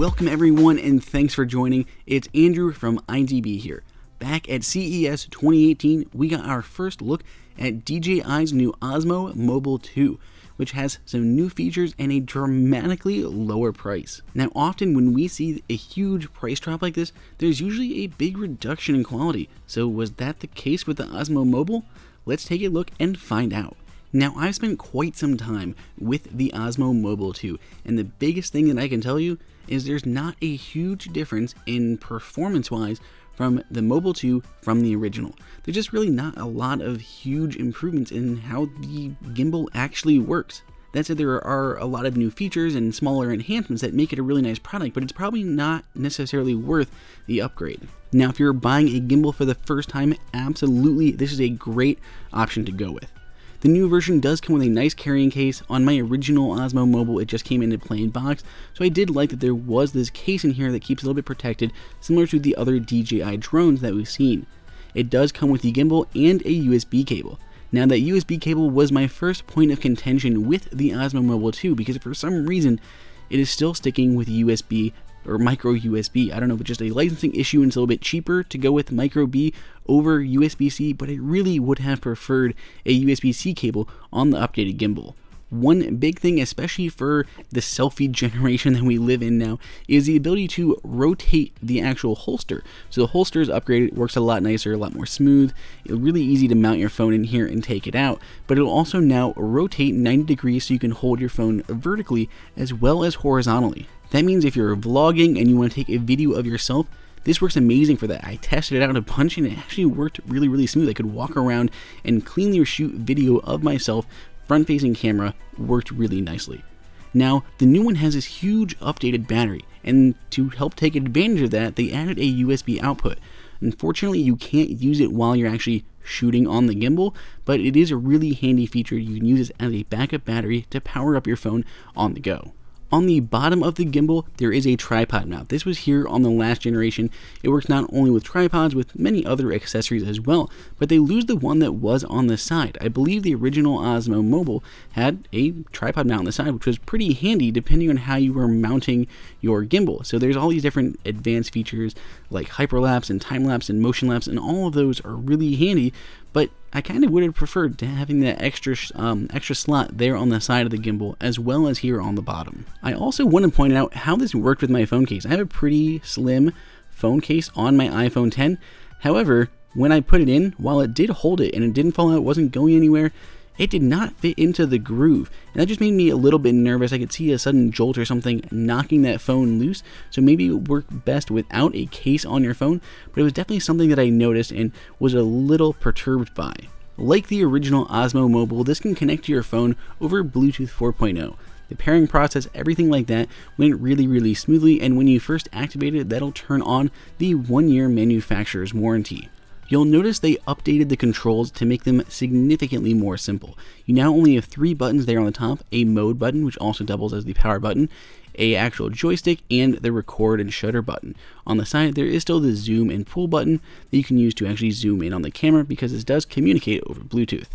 Welcome everyone and thanks for joining. It's Andrew from IDB here. Back at CES 2018, we got our first look at DJI's new Osmo Mobile 2, which has some new features and a dramatically lower price. Now, often when we see a huge price drop like this, there's usually a big reduction in quality. So was that the case with the Osmo Mobile? Let's take a look and find out. Now, I've spent quite some time with the Osmo Mobile 2, and the biggest thing that I can tell you is there's not a huge difference in performance-wise from the Mobile 2 from the original. There's just really not a lot of huge improvements in how the gimbal actually works. That said, there are a lot of new features and smaller enhancements that make it a really nice product, but it's probably not necessarily worth the upgrade. Now, if you're buying a gimbal for the first time, absolutely, this is a great option to go with. The new version does come with a nice carrying case. On my original Osmo Mobile, it just came in a plain box, so I did like that there was this case in here that keeps it a little bit protected, similar to the other DJI drones that we've seen. It does come with the gimbal and a USB cable. Now, that USB cable was my first point of contention with the Osmo Mobile 2 because for some reason, it is still sticking with USB or micro USB. I don't know if it's just a licensing issue and it's a little bit cheaper to go with micro B over USB-C, but I really would have preferred a USB-C cable on the updated gimbal. One big thing, especially for the selfie generation that we live in now, is the ability to rotate the actual holster. So the holster is upgraded, it works a lot nicer, a lot more smooth. It's really easy to mount your phone in here and take it out, but it'll also now rotate 90 degrees so you can hold your phone vertically as well as horizontally. That means if you're vlogging and you want to take a video of yourself, this works amazing for that. I tested it out a bunch and it actually worked really smooth. I could walk around and cleanly shoot video of myself. Front-facing camera worked really nicely. Now, the new one has this huge updated battery, and to help take advantage of that, they added a USB output. Unfortunately, you can't use it while you're actually shooting on the gimbal, but it is a really handy feature. You can use it as a backup battery to power up your phone on the go. On the bottom of the gimbal, there is a tripod mount. This was here on the last generation. It works not only with tripods, with many other accessories as well, but they lose the one that was on the side. I believe the original Osmo Mobile had a tripod mount on the side, which was pretty handy depending on how you were mounting your gimbal. So there's all these different advanced features like hyperlapse and time-lapse and motion lapse, and all of those are really handy, but I kind of would have preferred to having that extra slot there on the side of the gimbal as well as here on the bottom. I also want to point out how this worked with my phone case. I have a pretty slim phone case on my iPhone 10. However, when I put it in, while it did hold it and it didn't fall out, it wasn't going anywhere, it did not fit into the groove, and that just made me a little bit nervous. I could see a sudden jolt or something knocking that phone loose, so maybe it would work best without a case on your phone, but it was definitely something that I noticed and was a little perturbed by. Like the original Osmo Mobile, this can connect to your phone over Bluetooth 4.0. The pairing process, everything like that, went really smoothly, and when you first activate it, that'll turn on the 1-year manufacturer's warranty. You'll notice they updated the controls to make them significantly more simple. You now only have 3 buttons there on the top, a mode button, which also doubles as the power button, a actual joystick, and the record and shutter button. On the side, there is still the zoom and pull button that you can use to actually zoom in on the camera because this does communicate over Bluetooth.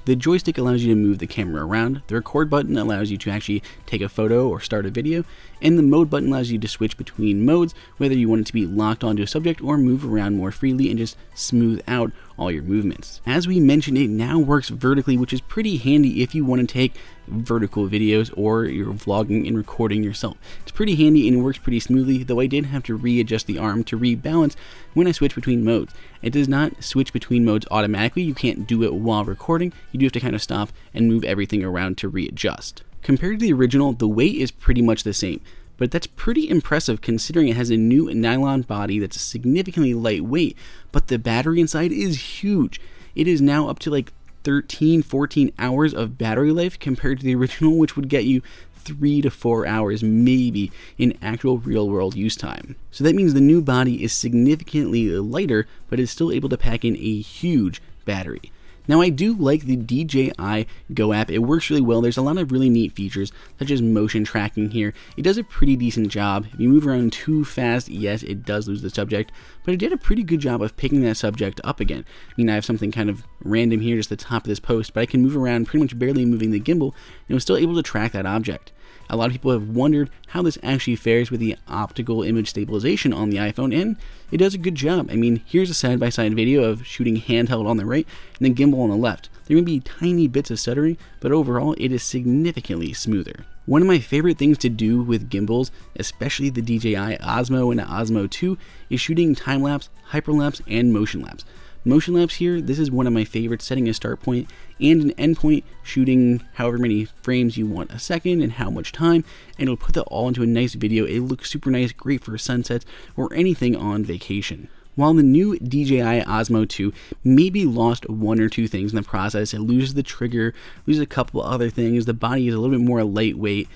The joystick allows you to move the camera around, the record button allows you to actually take a photo or start a video, and the mode button allows you to switch between modes, whether you want it to be locked onto a subject or move around more freely and just smooth out all your movements. As we mentioned, it now works vertically, which is pretty handy if you want to take vertical videos or you're vlogging and recording yourself. It's pretty handy and it works pretty smoothly, though I did have to readjust the arm to rebalance when I switch between modes. It does not switch between modes automatically. You can't do it while recording. You do have to kind of stop and move everything around to readjust. Compared to the original, the weight is pretty much the same, but that's pretty impressive considering it has a new nylon body that's significantly lightweight, but the battery inside is huge. It is now up to like 13-14 hours of battery life compared to the original, which would get you 3 to 4 hours maybe in actual real-world use time. So that means the new body is significantly lighter, but is still able to pack in a huge battery. Now, I do like the DJI Go app. It works really well. There's a lot of really neat features, such as motion tracking here. It does a pretty decent job. If you move around too fast, yes, it does lose the subject, but it did a pretty good job of picking that subject up again. I mean, I have something kind of random here, just the top of this post, but I can move around pretty much barely moving the gimbal, and it was still able to track that object. A lot of people have wondered how this actually fares with the optical image stabilization on the iPhone, and it does a good job. I mean, here's a side-by-side video of shooting handheld on the right and then gimbal on the left. There may be tiny bits of stuttering, but overall it is significantly smoother. One of my favorite things to do with gimbals, especially the DJI Osmo and the Osmo 2, is shooting time-lapse, hyperlapse, and motion-lapse. Motion lapse here, this is one of my favorites, setting a start point and an end point, shooting however many frames you want a second and how much time, and it'll put that all into a nice video. It looks super nice, great for sunsets or anything on vacation. While the new DJI Osmo 2 maybe lost one or two things in the process, it loses the trigger, loses a couple other things, the body is a little bit more lightweight,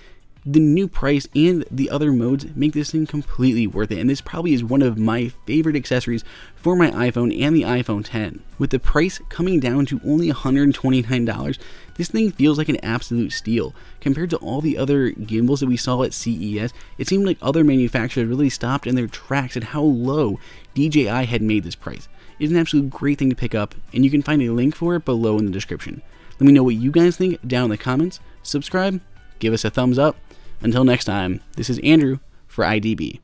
the new price and the other modes make this thing completely worth it, and this probably is one of my favorite accessories for my iPhone and the iPhone X. With the price coming down to only $129, this thing feels like an absolute steal. Compared to all the other gimbals that we saw at CES, it seemed like other manufacturers really stopped in their tracks at how low DJI had made this price. It's an absolute great thing to pick up, and you can find a link for it below in the description. Let me know what you guys think down in the comments, subscribe, give us a thumbs up. Until next time, this is Andrew for IDB.